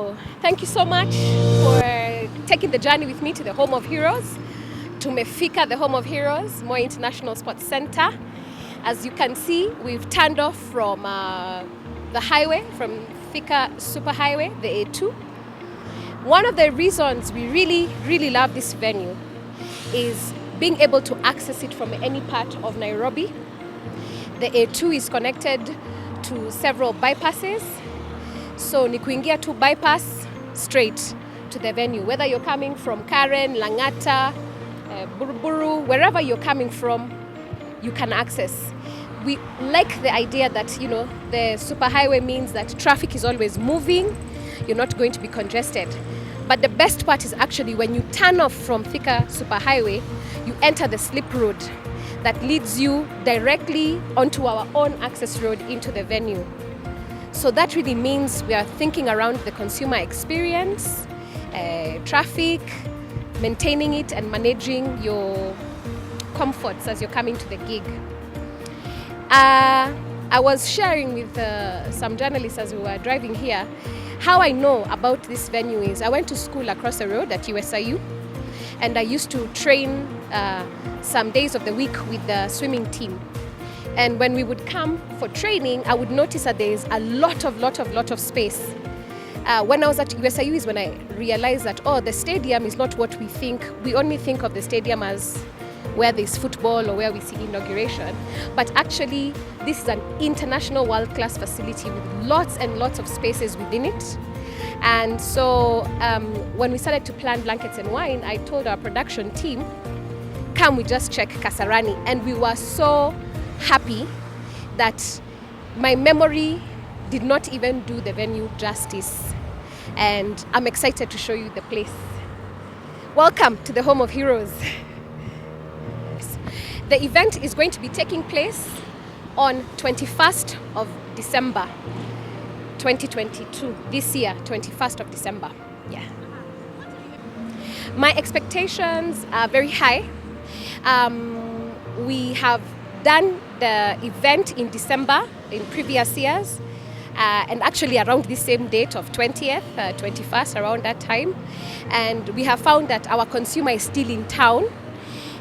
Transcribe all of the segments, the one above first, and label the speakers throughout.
Speaker 1: So, thank you so much for taking the journey with me to the Home of Heroes, to Mefika, the Home of Heroes, Moi International Sports Center. As you can see, we've turned off from the highway, from Thika Superhighway, the A2. One of the reasons we really love this venue is being able to access it from any part of Nairobi. The A2 is connected to several bypasses. So ni kuingia tu bypass straight to the venue. Whether you're coming from Karen, Langata, Buruburu, wherever you're coming from, you can access. We like the idea that, the superhighway means that traffic is always moving. You're not going to be congested. But the best part is actually when you turn off from Thika Superhighway, you enter the slip road that leads you directly onto our own access road into the venue. So that really means we are thinking around the consumer experience, traffic, maintaining it and managing your comforts as you're coming to the gig. I was sharing with some journalists as we were driving here how I know about this venue is I went to school across the road at USIU, and I used to train some days of the week with the swimming team. And when we would come for training, I would notice that there is a lot of space. When I was at USIU is when I realized that, the stadium is not what we think. We only think of the stadium as where there's football or where we see inauguration. But actually, this is an international world-class facility with lots and lots of spaces within it. And so when we started to plan Blankets and Wine, I told our production team, can we just check Kasarani? And we were so happy that my memory did not even do the venue justice. And I'm excited to show you the place. Welcome to the Home of Heroes. The event is going to be taking place on 21st of December 2022, this year, 21st of December. Yeah. My expectations are very high. We have done the event in December in previous years, and actually around this same date of 20th, 21st, around that time. And we have found that our consumer is still in town,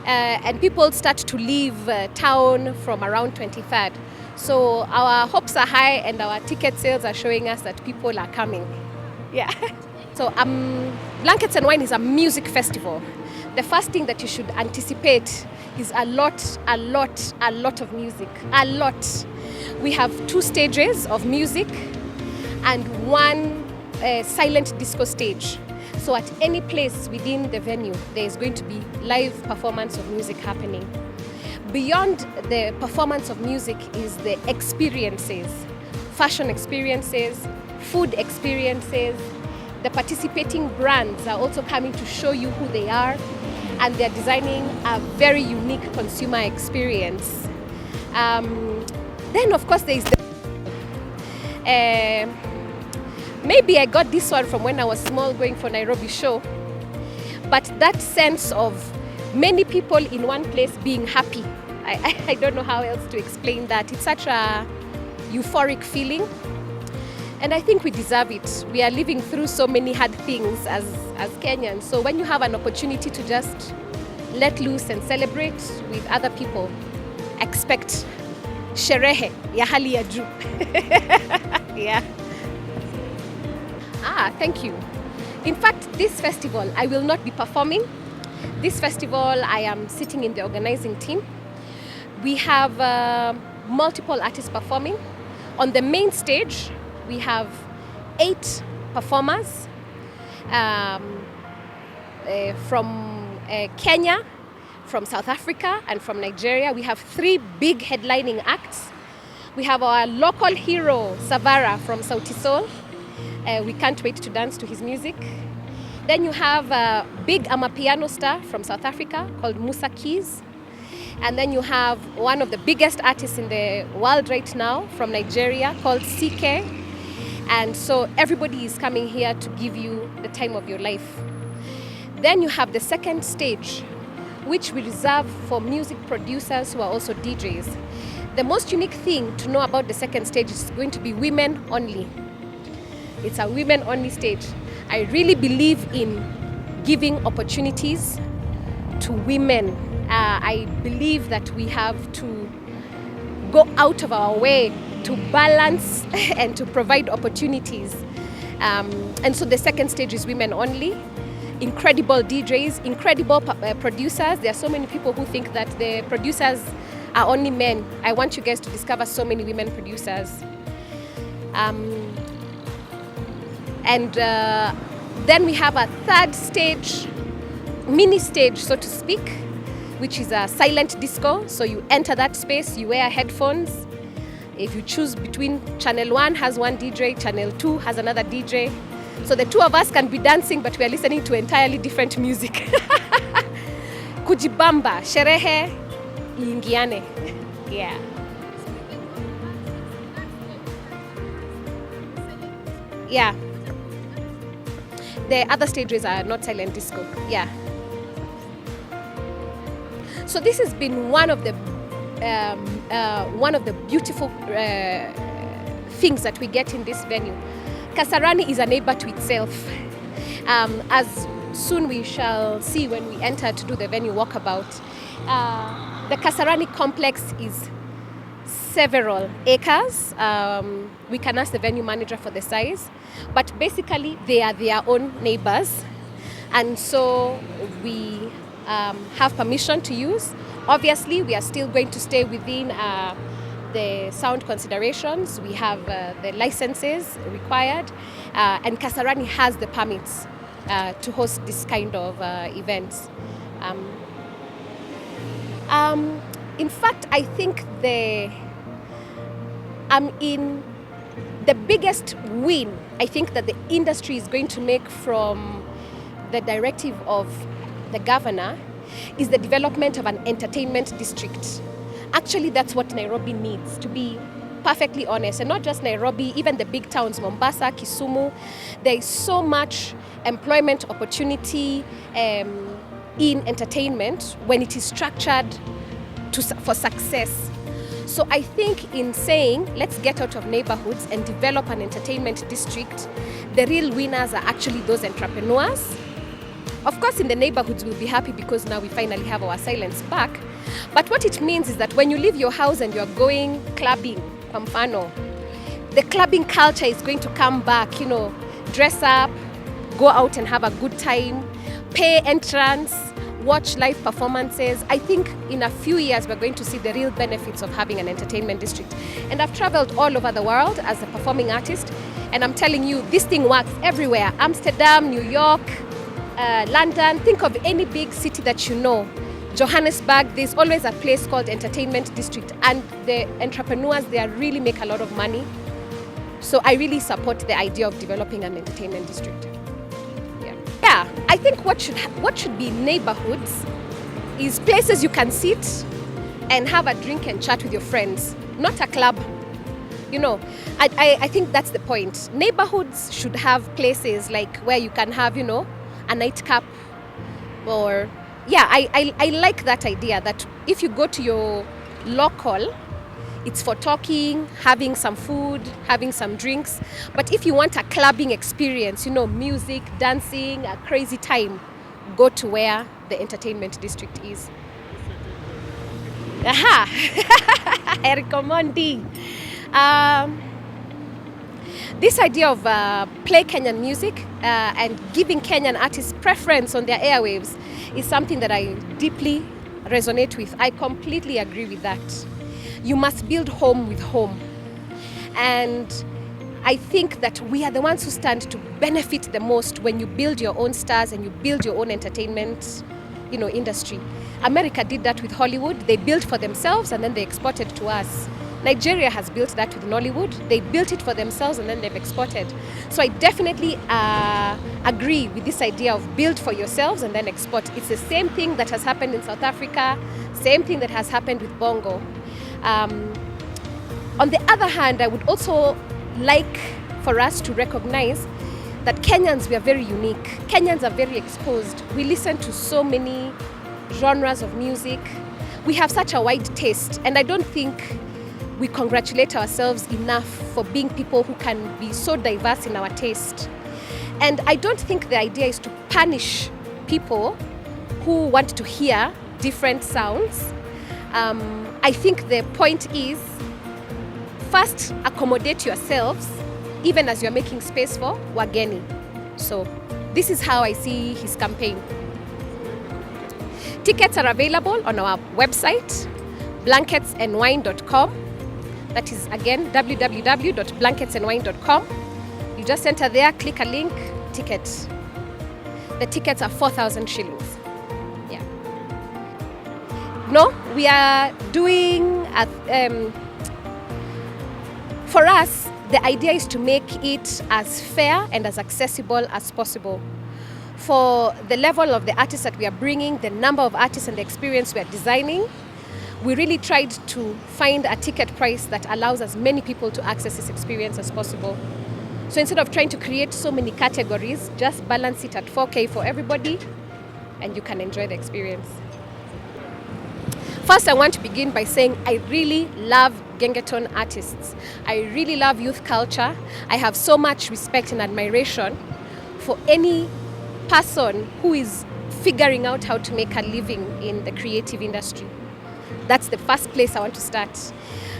Speaker 1: and people start to leave town from around 23rd. So our hopes are high and our ticket sales are showing us that people are coming. Yeah. So Blankets and Wine is a music festival. The first thing that you should anticipate is a lot of music, a lot. We have 2 stages of music and 1 silent disco stage. So at any place within the venue, there is going to be live performance of music happening. Beyond the performance of music is the experiences, fashion experiences, food experiences. The participating brands are also coming to show you who they are, and they're designing a very unique consumer experience. Then of course there is maybe I got this one from when I was small going for Nairobi show, but that sense of many people in one place being happy, I don't know how else to explain that. It's such a euphoric feeling, and I think we deserve it. We are living through so many hard things as Kenyans, so when you have an opportunity to just let loose and celebrate with other people, expect sherehe ya hali ya juu. Yeah. Thank you. In fact, this festival, I will not be performing. This festival, I am sitting in the organizing team. We have multiple artists performing. On the main stage, we have 8 performers from Kenya, from South Africa, and from Nigeria. We have 3 big headlining acts. We have our local hero, Savara from Sauti Sol. We can't wait to dance to his music. Then you have a big amapiano star from South Africa called Musa Keys. And then you have one of the biggest artists in the world right now from Nigeria called CK. And so everybody is coming here to give you the time of your life. Then you have the second stage, which we reserve for music producers who are also DJs. The most unique thing to know about the second stage is going to be women only. It's a women-only stage. I really believe in giving opportunities to women. I believe that we have to go out of our way to balance and to provide opportunities. And so the second stage is women only. Incredible DJs, incredible producers. There are so many people who think that the producers are only men. I want you guys to discover so many women producers. And then we have a third stage, mini stage, so to speak, which is a silent disco. So you enter that space, you wear headphones. If you choose between Channel 1 has one DJ, Channel 2 has another DJ. So the two of us can be dancing, but we are listening to entirely different music. Kujibamba, sherehe, iingiane. Yeah. Yeah. The other stages are not silent disco. Yeah. So this has been one of the beautiful things that we get in this venue. Kasarani is a neighbor to itself. As soon we shall see when we enter to do the venue walkabout. The Kasarani complex is several acres. We can ask the venue manager for the size, but basically they are their own neighbors, and so we have permission to use. Obviously, we are still going to stay within the sound considerations. We have the licenses required, and Kasarani has the permits to host this kind of events. In fact, I think the biggest win I think that the industry is going to make from the directive of the governor is the development of an entertainment district. Actually, that's what Nairobi needs, to be perfectly honest. And not just Nairobi, even the big towns, Mombasa, Kisumu. There is so much employment opportunity in entertainment when it is structured for success. So I think in saying, let's get out of neighborhoods and develop an entertainment district, the real winners are actually those entrepreneurs. Of course, in the neighborhoods, we'll be happy because now we finally have our silence back. But what it means is that when you leave your house and you're going clubbing, kwa mfano, the clubbing culture is going to come back, dress up, go out and have a good time, pay entrance, watch live performances. I think in a few years, we're going to see the real benefits of having an entertainment district. And I've traveled all over the world as a performing artist, and I'm telling you, this thing works everywhere. Amsterdam, New York, London, think of any big city that you know. Johannesburg, there's always a place called Entertainment District, and the entrepreneurs there really make a lot of money. So I really support the idea of developing an entertainment district. Yeah, I think what should be neighborhoods is places you can sit and have a drink and chat with your friends, not a club. I think that's the point. Neighborhoods should have places like where you can have, a nightcap, or I like that idea that if you go to your local, it's for talking, having some food, having some drinks. But if you want a clubbing experience, music, dancing, a crazy time, go to where the entertainment district is. Aha! I recommend this idea of play Kenyan music and giving Kenyan artists preference on their airwaves is something that I deeply resonate with. I completely agree with that. You must build home with home. And I think that we are the ones who stand to benefit the most when you build your own stars and you build your own entertainment, industry. America did that with Hollywood. They built for themselves and then they exported to us. Nigeria has built that with Nollywood. They built it for themselves and then they've exported. So I definitely agree with this idea of build for yourselves and then export. It's the same thing that has happened in South Africa, same thing that has happened with Bongo. On the other hand, I would also like for us to recognize that Kenyans, we are very unique. Kenyans are very exposed. We listen to so many genres of music. We have such a wide taste, and I don't think we congratulate ourselves enough for being people who can be so diverse in our taste. And I don't think the idea is to punish people who want to hear different sounds. I think the point is, first accommodate yourselves, even as you're making space for wageni. So this is how I see his campaign. Tickets are available on our website, blanketsandwine.com. That is, again, www.blanketsandwine.com. You just enter there, click a link, ticket. The tickets are 4,000 shillings. Yeah. No, we are doing, for us, the idea is to make it as fair and as accessible as possible. For the level of the artists that we are bringing, the number of artists and the experience we are designing, we really tried to find a ticket price that allows as many people to access this experience as possible. So instead of trying to create so many categories, just balance it at 4K for everybody and you can enjoy the experience. First, I want to begin by saying I really love Gengeton artists. I really love youth culture. I have so much respect and admiration for any person who is figuring out how to make a living in the creative industry. That's the first place I want to start.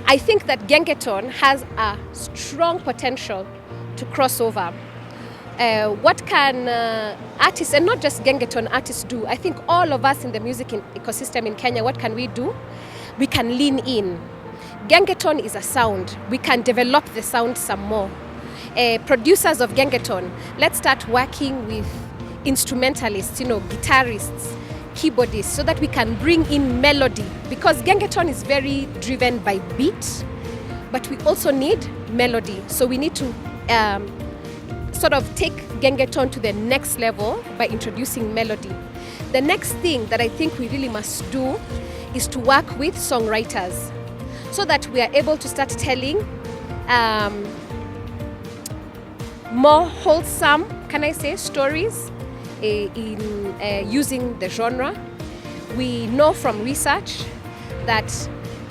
Speaker 1: I think that Gengeton has a strong potential to cross over. What can artists, and not just Gengeton artists, do? I think all of us in the music ecosystem in Kenya, what can we do? We can lean in. Gengeton is a sound. We can develop the sound some more. Producers of Gengeton, let's start working with instrumentalists, guitarists, keyboardists, so that we can bring in melody. Because Gengeton is very driven by beat, but we also need melody. So we need to sort of take Gengeton to the next level by introducing melody. The next thing that I think we really must do is to work with songwriters so that we are able to start telling more wholesome, can I say, stories in using the genre. We know from research that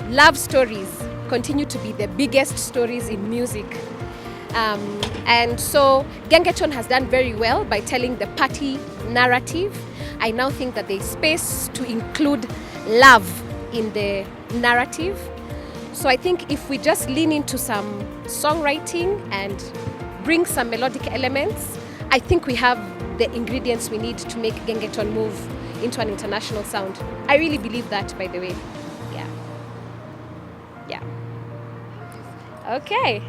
Speaker 1: love stories continue to be the biggest stories in music. And so Gengeton has done very well by telling the party narrative. I now think that there is space to include love in the narrative. So I think if we just lean into some songwriting and bring some melodic elements, I think we have the ingredients we need to make Gengeton move into an international sound. I really believe that, by the way. Yeah. Okay.